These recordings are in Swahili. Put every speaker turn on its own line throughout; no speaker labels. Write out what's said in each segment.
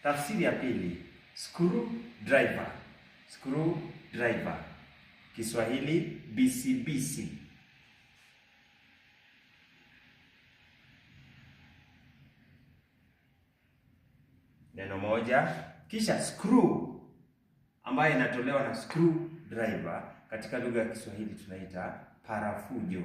Tafsiri ya pili, screw driver. Screw driver. Kiswahili bisibisi. Neno moja. Kisha screw ambayo inatolewa na screw driver, katika lugha ya Kiswahili tunaita parafujo.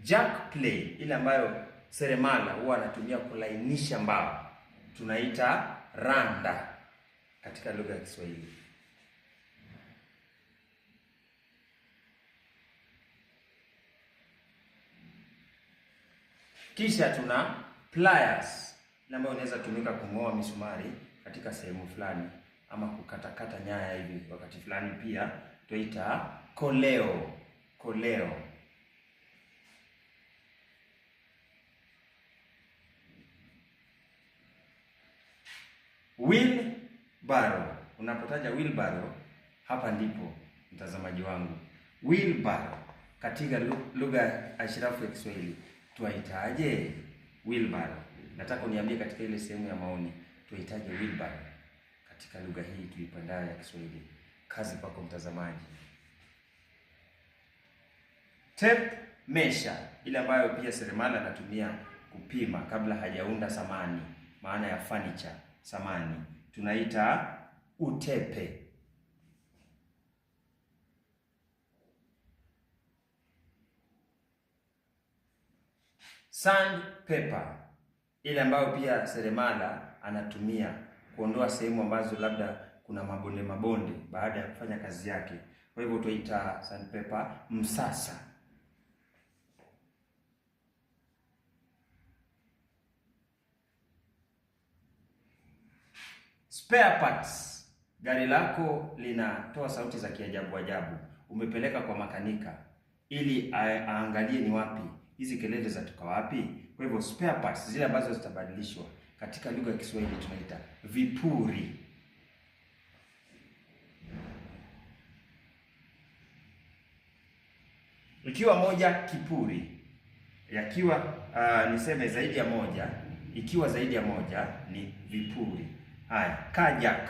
Jack plane, ile ambayo seremala huwa anatumia kulainisha mbao, tunaita randa katika lugha ya Kiswahili. Kisha tuna pliers, ile ambayo inaweza tumika kung'oa misumari katika sehemu fulani ama kukatakata nyaya hivi wakati fulani. Pia tuita koleo. Koleo. Wheelbarrow. Unapotaja wheelbarrow, hapa ndipo mtazamaji wangu, wheelbarrow katika lugha ashirafu ya Kiswahili tuaitaje wheelbarrow? Nataka uniambie katika ile sehemu ya maoni, tuaitaje wheelbarrow katika lugha hii tuipandayo ya Kiswahili. Kazi kwako mtazamaji. Tape measure, ile ambayo pia seremala anatumia kupima kabla hajaunda samani, maana ya furniture, samani, tunaita utepe. Sandpaper, ile ambayo pia seremala anatumia kuondoa sehemu ambazo labda kuna mabonde baada ya kufanya kazi yake. Kwa hivyo tuita sandpaper msasa. Spare parts. Gari lako linatoa sauti za kiajabu ajabu, umepeleka kwa makanika ili aangalie ni wapi hizi kelele zatoka wapi. Kwa hivyo spare parts zile ambazo zitabadilishwa, katika lugha ya Kiswahili tunaita vipuri. Ikiwa moja, kipuri. Yakiwa niseme zaidi ya moja, ikiwa zaidi ya moja ni vipuri. Haya, kajak.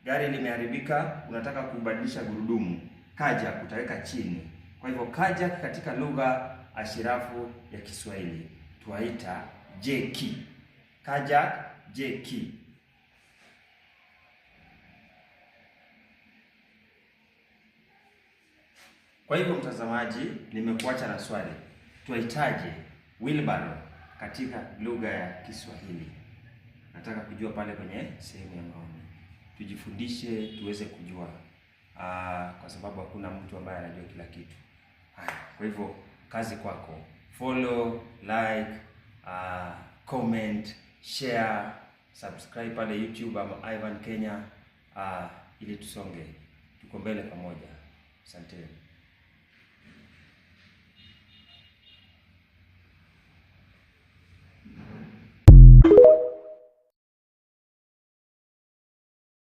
Gari limeharibika, unataka kubadilisha gurudumu. Kajak utaweka chini. Kwa hivyo kajak katika lugha ashirafu ya Kiswahili tuaita jeki. Kajak, jeki. Kwa hivyo mtazamaji, nimekuacha na swali. Tuaitaje wheelbarrow katika lugha ya Kiswahili? Nataka kujua pale kwenye sehemu ya maoni. Tujifundishe tuweze kujua. Kwa sababu hakuna mtu ambaye anajua kila kitu. Kwa hivyo kazi kwako. Follow, like, comment, share, subscribe pale YouTube ama Ivan Kenya, ili tusonge. Tuko mbele pamoja. Asante.